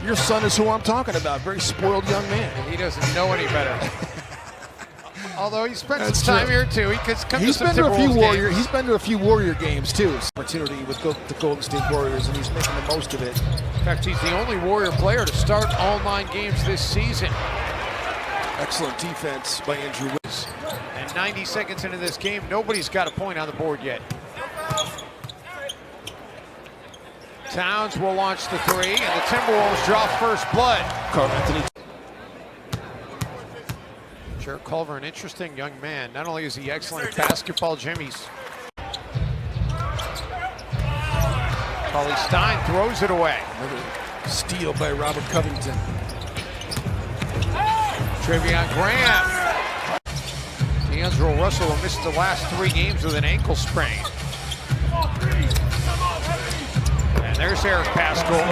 Your son is who I'm talking about. Very spoiled young man. He doesn't know any better. Although he spent some time here too. He could come to some Timberwolves games. He's been to a few Warrior games too. Opportunity with the Golden State Warriors, and he's making the most of it. In fact, he's the only Warrior player to start all 9 games this season. Excellent defense by Andrew Wiggins. And 90 seconds into this game, nobody's got a point on the board yet. Towns will launch the 3, and the Timberwolves draw first blood. Carl Anthony. Jared Culver, an interesting young man. Not only is he excellent at basketball, Jimmy's. Paulie Stein throws it away. Another steal by Robert Covington. Trevion Graham. D'Angelo Russell will miss the last 3 games with an ankle sprain. And there's Eric Paschall.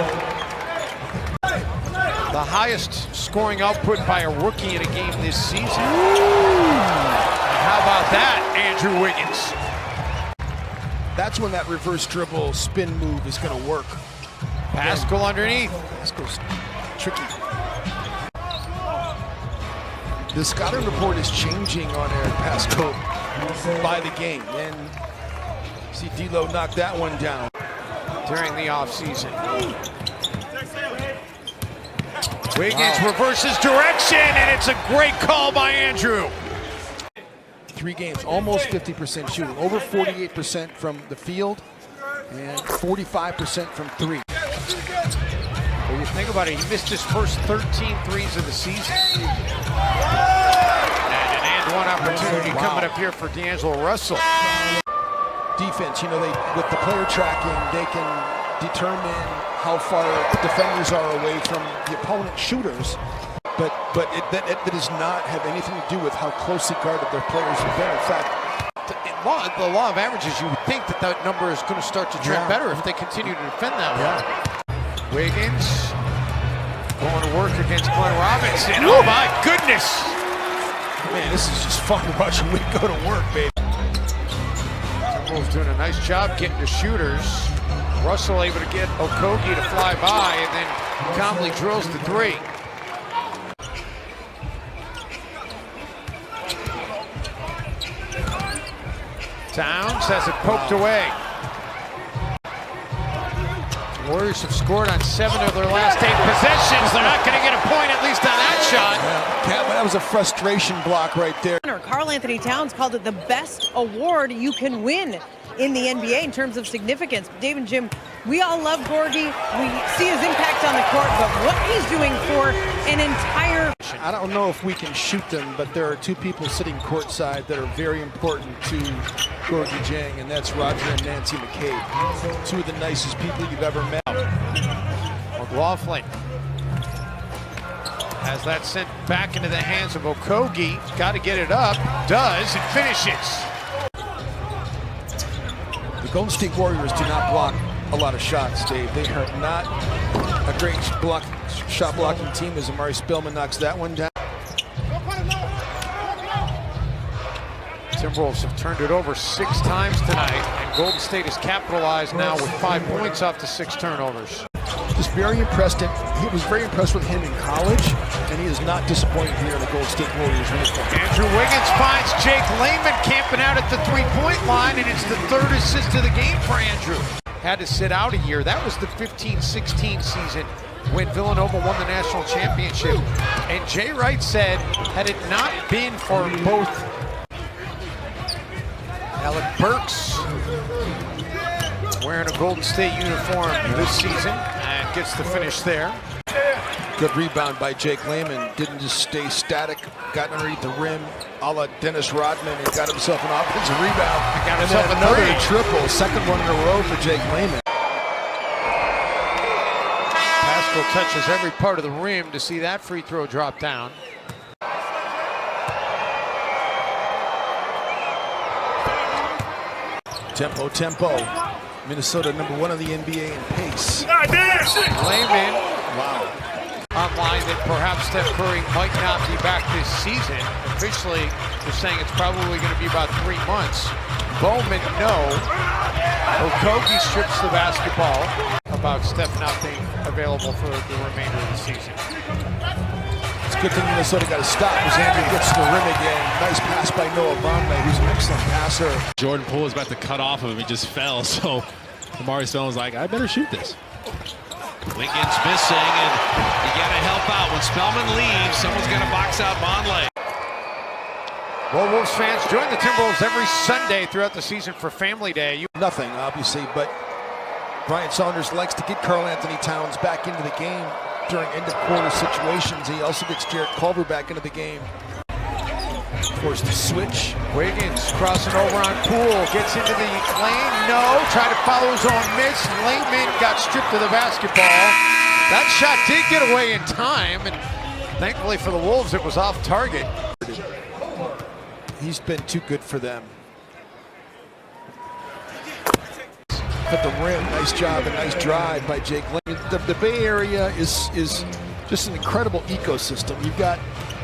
The highest scoring output by a rookie in a game this season. And how about that, Andrew Wiggins? That's when that reverse dribble spin move is going to work. Paschall underneath. Paschall's tricky. The scouting report is changing on Eric Paschall by the game. And see D'Lo knock that one down during the offseason. Wiggins reverses direction, and it's a great call by Andrew. 3 games, almost 50% shooting, over 48% from the field, and 45% from 3. When you think about it, he missed his first 13 threes of the season. And an and-one opportunity coming up here for D'Angelo Russell. Defense, you know, with the player tracking, they can determine how far defenders are away from the opponent shooters, but that does not have anything to do with how closely guarded their players have been. In fact, the law of averages, you would think that number is going to start to trend better if they continue to defend that way. Wiggins going to work against Glenn Robinson. Oh my goodness! Man, this is just fun watching we go to work, baby. Timberwolves doing a nice job getting to shooters. Russell able to get Okogie to fly by, and then Conley drills the 3. Towns has it poked away. Warriors have scored on 7 of their last 8 possessions. They're not going to get a point, at least on that shot. Yeah, that was a frustration block right there. Carl Anthony Towns called it the best award you can win in the NBA in terms of significance. Dave and Jim, we all love Gorgie. We see his impact on the court, but what he's doing for an entire... I don't know if we can shoot them, but there are 2 people sitting courtside that are very important to Gorgie Jang, and that's Roger and Nancy McCabe. 2 of the nicest people you've ever met. McLaughlin has that sent back into the hands of Okogie. Got to get it up. Does, and finishes. The Golden State Warriors do not block a lot of shots, Dave. They are not a great shot blocking team as Amari Spillman knocks that one down. Timberwolves have turned it over 6 times tonight, and Golden State has capitalized now with 5 points off the 6 turnovers. Just very impressed. He was very impressed with him in college, and he is not disappointed here in the Golden State Warriors uniform. Andrew Wiggins finds Jake Layman camping out at the 3-point line, and it's the 3rd assist of the game for Andrew. Had to sit out a year. That was the 15-16 season when Villanova won the national championship. And Jay Wright said, had it not been for both Alec Burks wearing a Golden State uniform this season and gets the finish there. Good rebound by Jake Layman. Didn't just stay static. Got underneath the rim, a la Dennis Rodman, and got himself an offensive rebound. Got himself another triple. 2nd one in a row for Jake Layman. Paschall touches every part of the rim to see that free throw drop down. Tempo. Minnesota #1 of the NBA in pace. Layman, wow. Online that perhaps Steph Curry might not be back this season. Officially, they're saying it's probably going to be about 3 months. Bowman, no. Okogie strips the basketball. about Steph not being available for the remainder of the season. It's a good thing Minnesota got a stop as Andrew gets to the rim again. Nice pass by Noah Vonleh, who's an excellent passer. Jordan Poole was about to cut off of him. He just fell, so Amari Spellman's like, I better shoot this. Wiggins missing, and you got to help out. When Spellman leaves, someone's going to box out Vonleh. Well, Wolves fans, join the Timberwolves every Sunday throughout the season for Family Day. Nothing, obviously, but Brian Saunders likes to get Karl Anthony Towns back into the game during end-of-quarter situations. He also gets Jarrett Culver back into the game. Forced to switch. Wiggins crossing over on Poole, gets into the lane, no, tried to follow his own miss. Layman got stripped of the basketball. That shot did get away in time, and thankfully for the Wolves, it was off target. He's been too good for them. At the rim, nice job, a nice drive by Jake Layman. The Bay Area is just an incredible ecosystem. You've got,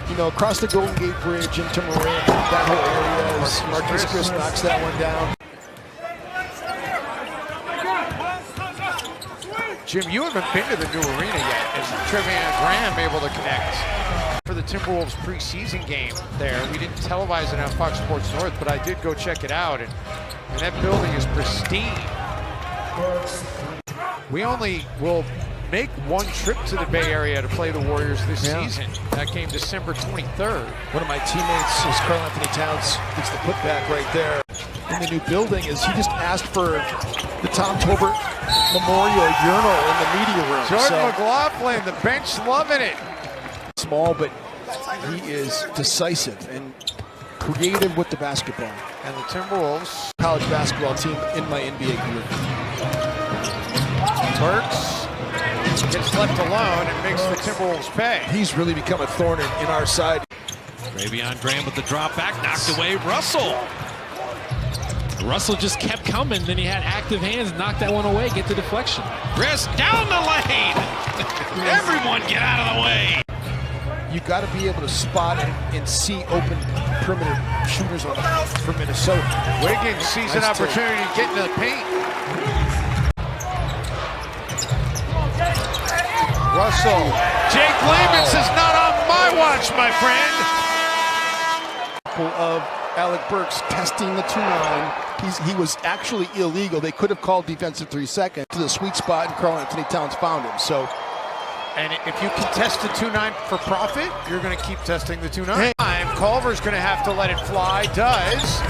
you know, across the Golden Gate Bridge into Marin, that whole area is Marquise Chris knocks that one down. Jim, you haven't been to the new arena yet. Is Trevion Graham able to connect? For the Timberwolves preseason game there, we didn't televise it on Fox Sports North, but I did go check it out, and that building is pristine. We only will make one trip to the Bay Area to play the Warriors this season. That game December 23rd. One of my teammates is Karl Anthony Towns. Gets the putback right there. In the new building is he just asked for the Tom Tolbert Memorial Urinal in the media room. Jordan McLaughlin, the bench loving it. Small, but he is decisive and creative with the basketball. And the Timberwolves, College basketball team in my NBA group. Burks gets left alone and makes the Timberwolves pay. He's really become a thorn in our side. Trevion Graham with the drop back, knocked away. Russell just kept coming, then he had active hands, knocked that one away, get the deflection. Wrist down the lane. Everyone get out of the way. You got to be able to spot and see open perimeter shooters for Minnesota. Wiggins sees an opportunity to get into the paint. Russell. Jake Layman says, not on my watch, my friend. Of Alec Burks testing the 2-9. He was actually illegal. They could have called defensive 3 seconds to the sweet spot, and Karl Anthony Towns found him. So, and if you can test the 2-9 for profit, you're going to keep testing the 2-9. Culver's going to have to let it fly. Does.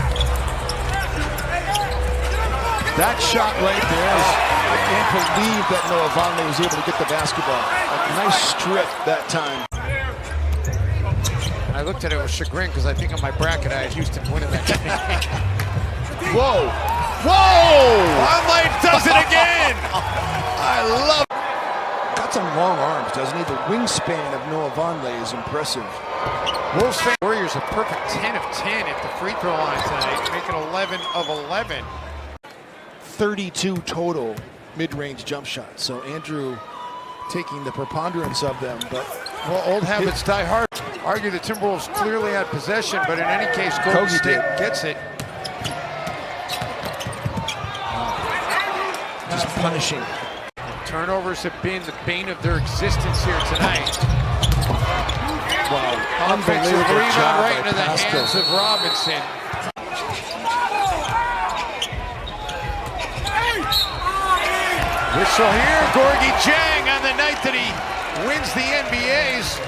That shot right there, I can't believe that Noah Vonleh was able to get the basketball. A nice strip that time. I looked at it with chagrin because I think on my bracket I had Houston winning that game. Whoa! Whoa! Vonleh does it again! I love it. Got some long arms, doesn't he? The wingspan of Noah Vonleh is impressive. Wolves fan Warriors a perfect 10 of 10 at the free throw line tonight, making 11 of 11. 32 total mid-range jump shots. So Andrew taking the preponderance of them, but well, old habits die hard. Argue the Timberwolves clearly had possession, but in any case, Golden State gets it. Just punishing. Turnovers have been the bane of their existence here tonight. Wow, offensive unbelievable rebound job right by into the Pascal. hands of Robinson. Whistle here, Gorgui Dieng on the night that he wins the NBA's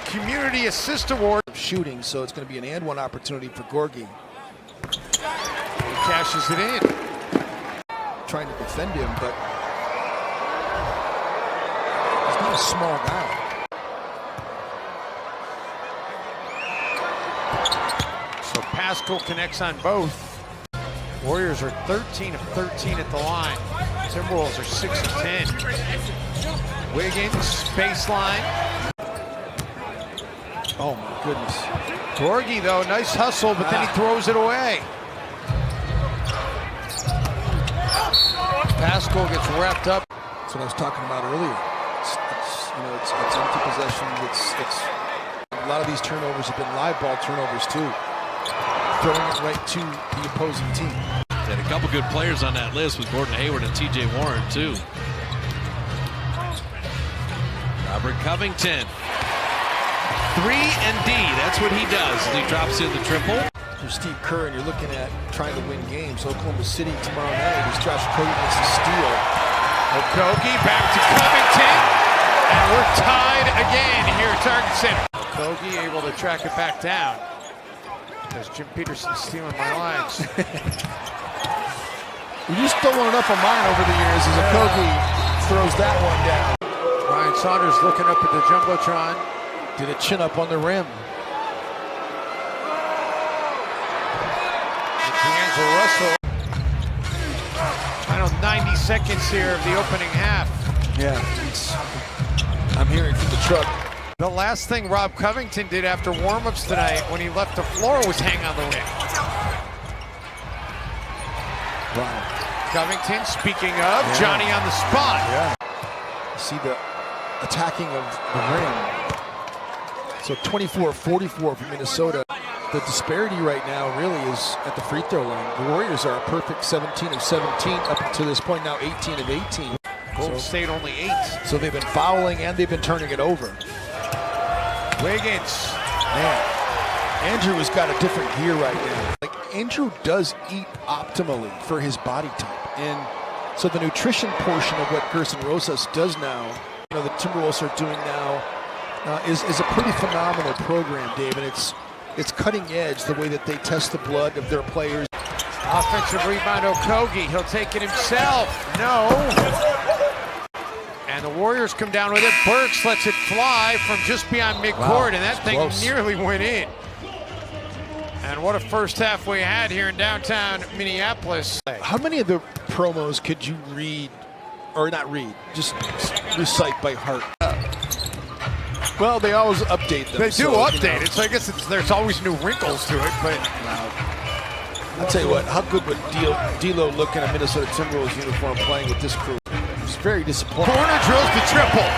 Community Assist Award. Shooting, so it's going to be an and one opportunity for Gorgui. He cashes it in. Trying to defend him, but he's not a small guy. So Pascal connects on both. Warriors are 13 of 13 at the line. Timberwolves are 6 of 10. Wiggins, baseline. Oh my goodness. Gorgui though, nice hustle, but then he throws it away. Pascal gets wrapped up. That's what I was talking about earlier. It's empty possession. It's a lot of these turnovers have been live ball turnovers too. Throwing it right to the opposing team. Had a couple good players on that list with Gordon Hayward and TJ Warren too. for Covington. 3 and D, that's what he does. He drops in the triple. You're Steve Kerr and you're looking at trying to win games. Oklahoma City tomorrow night is Josh Okogie gets the steal. Okogie back to Covington, and we're tied again here at Target Center. Okogie able to track it back down. There's Jim Peterson stealing my lines. We just don't want enough of mine over the years as Okogie throws that one down. Ryan Saunders looking up at the Jumbotron. Did a chin up on the rim. D'Angelo Russell. Final 90 seconds here of the opening half. Yeah, I'm hearing from the truck. The last thing Rob Covington did after warm-ups tonight when he left the floor was hang on the rim. Wow. Covington, speaking of, Johnny on the spot. Yeah. See the attacking of the rim. So 24-44 for Minnesota. The disparity right now really is at the free throw line. The Warriors are a perfect 17 of 17 up until this point, now 18 of 18. Golden State only 8. So they've been fouling and they've been turning it over. Wiggins. Man, Andrew has got a different gear right now. Like, Andrew does eat optimally for his body type. And so the nutrition portion of what Gerson Rosas does now, you know, the Timberwolves are doing now, is a pretty phenomenal program, Dave. And it's cutting edge the way that they test the blood of their players. Offensive rebound, Okogie. He'll take it himself. No. And the Warriors come down with it. Burks lets it fly from just beyond midcourt, and that thing nearly went in. And what a first half we had here in downtown Minneapolis. How many of the promos could you read, or not read, just recite by heart? Well, they always update them. They do update it, so I guess there's always new wrinkles to it, but... I'll tell you what, how good would D'Lo look in a Minnesota Timberwolves uniform playing with this crew? It's very disappointing. Corner drills the triple.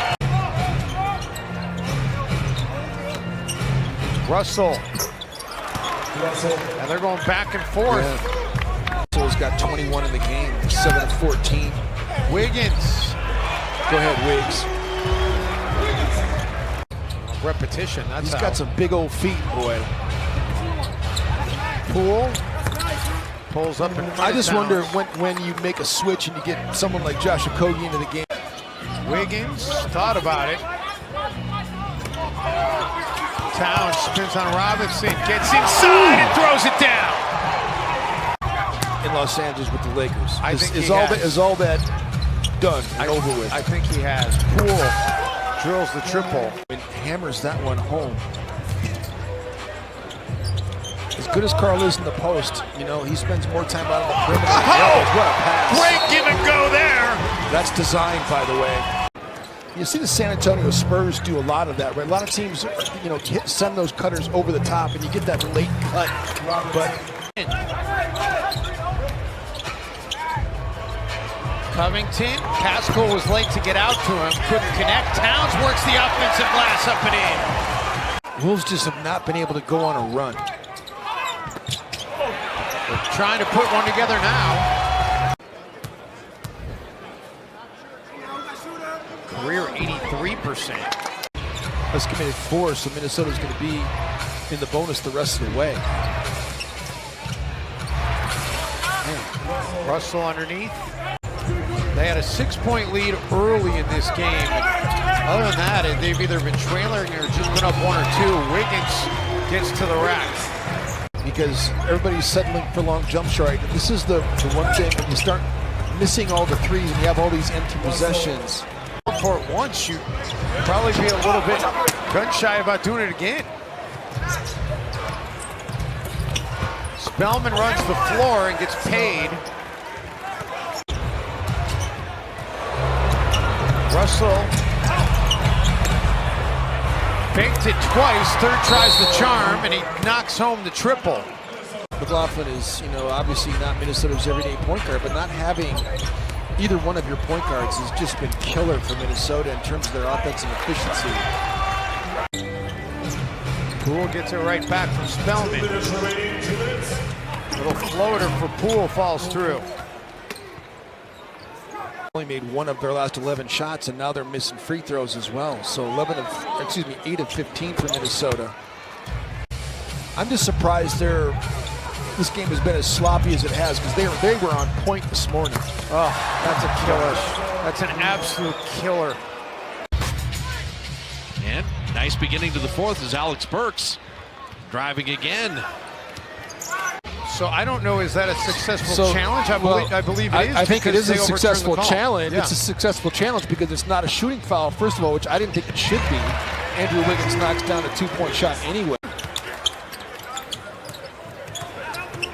Russell. And they're going back and forth. Yeah. Russell's got 21 in the game, 7 of 14. Wiggins. Go ahead, Wiggs. Repetition. He's got some big old feet, boy. Poole pulls up in front. I just wonder when you make a switch and you get someone like Josh Okogie into the game. Wiggins thought about it. Towns spins on Robinson, gets inside and throws it down. In Los Angeles with the Lakers. I think is all that done and over with? I think he has. Poole drills the triple. And hammers that one home. As good as Carl is in the post, you know, he spends more time out on the perimeter. Oh! What a pass. Great give and go there. That's designed, by the way. You see the San Antonio Spurs do a lot of that, right? A lot of teams, you know, send those cutters over the top, and you get that late cut. But Covington, Pascal was late to get out to him, couldn't connect. Towns works the offensive glass up and in. Wolves just have not been able to go on a run. They're trying to put one together now. Career 83%. That's committed 4, so Minnesota's going to be in the bonus the rest of the way. Man. Russell underneath. They had a 6-point lead early in this game. Other than that, they've either been trailing or just been up 1 or 2. Wiggins gets to the rack. Because everybody's settling for long jump shot. This is the one thing, when you start missing all the threes and you have all these empty possessions. For it once, you'd probably be a little bit gun shy about doing it again. Spellman runs the floor and gets paid. Russell faked it twice, third tries the charm, and he knocks home the triple. McLaughlin is, you know, obviously not Minnesota's everyday point guard, but not having either one of your point guards has just been killer for Minnesota in terms of their offensive efficiency. Poole gets it right back from Spellman. Little floater for Poole falls through. Only made one of their last 11 shots, and now they're missing free throws as well. So 8 of 15 for Minnesota. I'm just surprised this game has been as sloppy as it has, because they were on point this morning. Oh, that's a killer. That's an absolute killer. And nice beginning to the fourth as Alex Burks driving again. So I don't know, is that a successful challenge? I believe it is. I think it is a they overturned the successful call. challenge. Yeah. It's a successful challenge because it's not a shooting foul, first of all, which I didn't think it should be. Andrew Wiggins knocks down a 2-point shot anyway.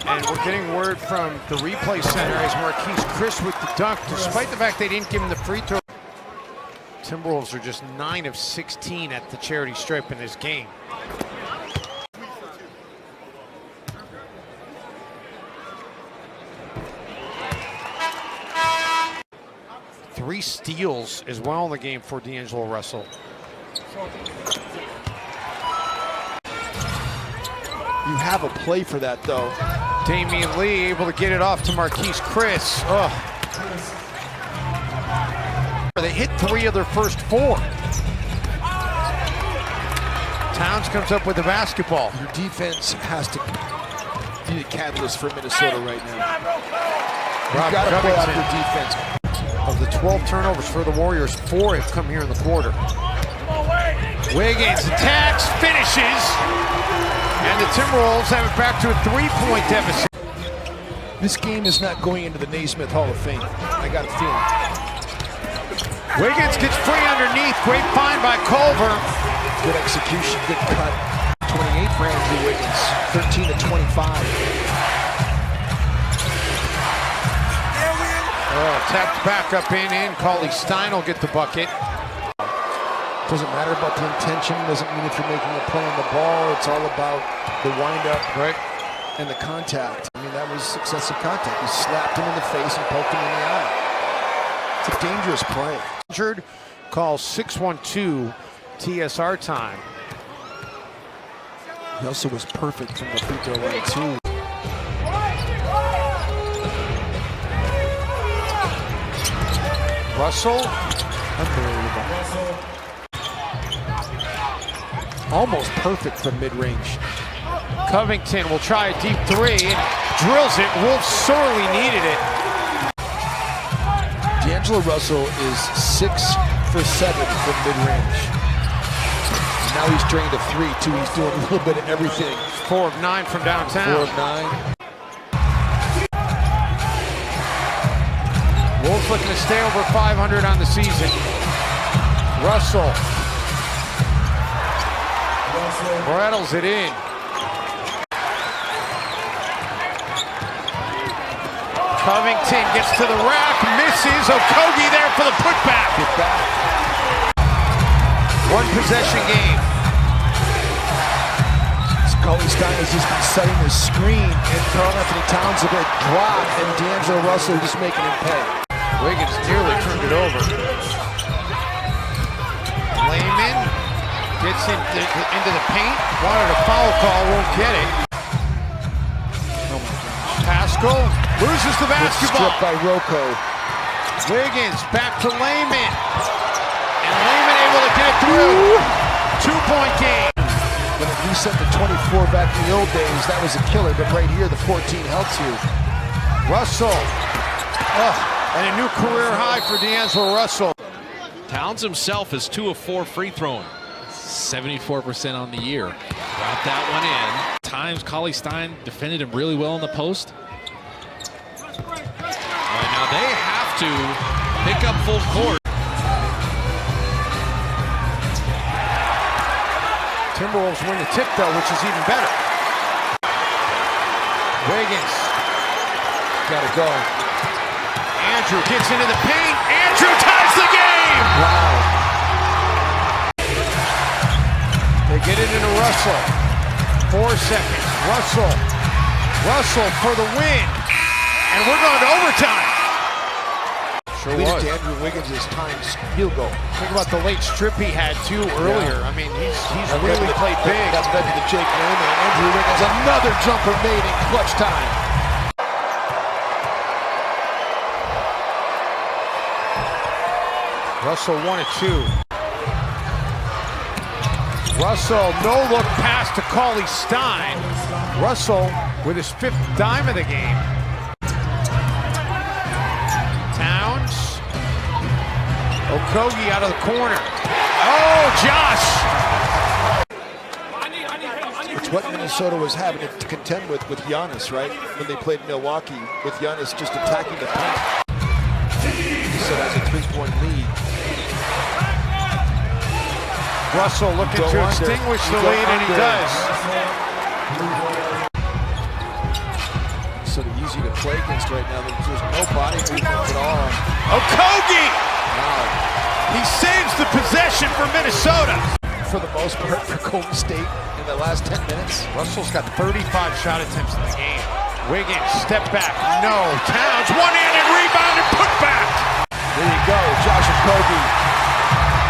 And we're getting word from the replay center as Marquise Chris with the dunk, despite the fact they didn't give him the free throw. Timberwolves are just 9 of 16 at the charity stripe in this game. Three steals as well in the game for D'Angelo Russell. You have a play for that, though. Damian Lee able to get it off to Marquise Chris. Oh. They hit 3 of their first 4. Towns comes up with the basketball. Your defense has to be a catalyst for Minnesota right now. You've got to play out your defense. Of the 12 turnovers for the Warriors, 4 have come here in the quarter. Wiggins attacks, finishes, and the Timberwolves have it back to a 3-point deficit. This game is not going into the Naismith Hall of Fame. I got a feeling. Wiggins gets free underneath. Great find by Culver. Good execution, good cut. 28 for Andrew Wiggins, 13 to 25. Oh, tapped back up in. Cauley Stein will get the bucket. Doesn't matter about the intention. Doesn't mean if you're making a play on the ball. It's all about the windup, right, and the contact. I mean, that was successive contact. He slapped him in the face and poked him in the eye. It's a dangerous play. Injured, call 6-1-2 TSR time. He also was perfect from the free throw line too. Russell, unbelievable. Almost perfect from mid-range. Covington will try a deep 3 and drills it. Wolves sorely needed it. D'Angelo Russell is 6 for 7 from mid-range. Now he's drained a 3 too. He's doing a little bit of everything. 4 of 9 from downtown. 4 of 9. Wolves looking to stay over 500 on the season. Russell rattles it in. Covington gets to the rack, misses. Okogie there for the putback. Get back. 1 possession game. Cauley Stein has just been setting the screen, and Karl-Anthony Towns will get dropped, and D'Angelo Russell just making him pay. Wiggins nearly turned it over. Layman gets into the paint. Wanted a foul call, won't get it. Oh my gosh. Pascal loses the basketball. Stripped by Rocco. Wiggins back to Layman. And Layman able to get it through. 2-point game. When it reset to 24 back in the old days, that was a killer, but right here, the 14 helps you. Russell. And a new career high for D'Angelo Russell. Towns himself is 2 of 4 free throwing. 74% on the year. Got that one in. Times Cauley Stein defended him really well in the post. Right now they have to pick up full court. Timberwolves win the tip though, which is even better. Wiggins. Gotta go. Andrew gets into the paint. Andrew ties the game! Wow. They get it into Russell. 4 seconds. Russell for the win. And we're going to overtime. Sure Leads was. to Andrew Wiggins' times field goal. Think about the late strip he had too earlier. I mean, he's really played big. That's better than Jake Layman. Andrew Wiggins, another jumper made in clutch time. Russell 1 of 2. Russell, no look pass to Cauley Stein. Russell with his 5th dime of the game. Towns. Okogie out of the corner. Oh, Josh! It's what Minnesota was having to contend with Giannis, right? When they played Milwaukee, with Giannis just attacking the paint. So that's a 3-point lead. Russell looking to extinguish the lead, and he does. Sort of easy to play against right now. There's no body movement at all. Okogie! Wow. He saves the possession for Minnesota. For the most part for Golden State in the last 10 minutes. Russell's got 35 shot attempts in the game. Wiggins, step back, no. Towns, one-handed rebound and put back. There you go, Josh Okogie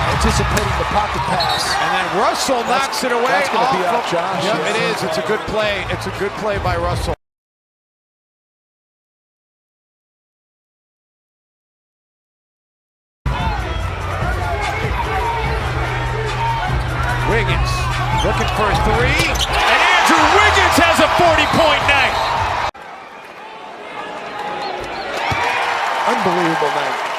anticipating the pocket pass. And then Russell knocks it away. That's going to be out, Josh. Yep, it is. It's a good play. It's a good play by Russell. Wiggins looking for a 3, and Andrew Wiggins has a 40-point night. Unbelievable night.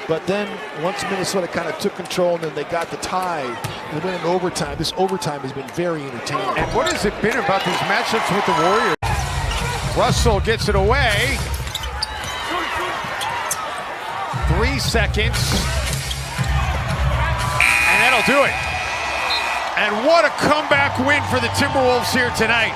But then once Minnesota kind of took control and then they got the tie, they went in overtime. This overtime has been very entertaining. And what has it been about these matchups with the Warriors? Russell gets it away. 3 seconds. And that'll do it. And what a comeback win for the Timberwolves here tonight.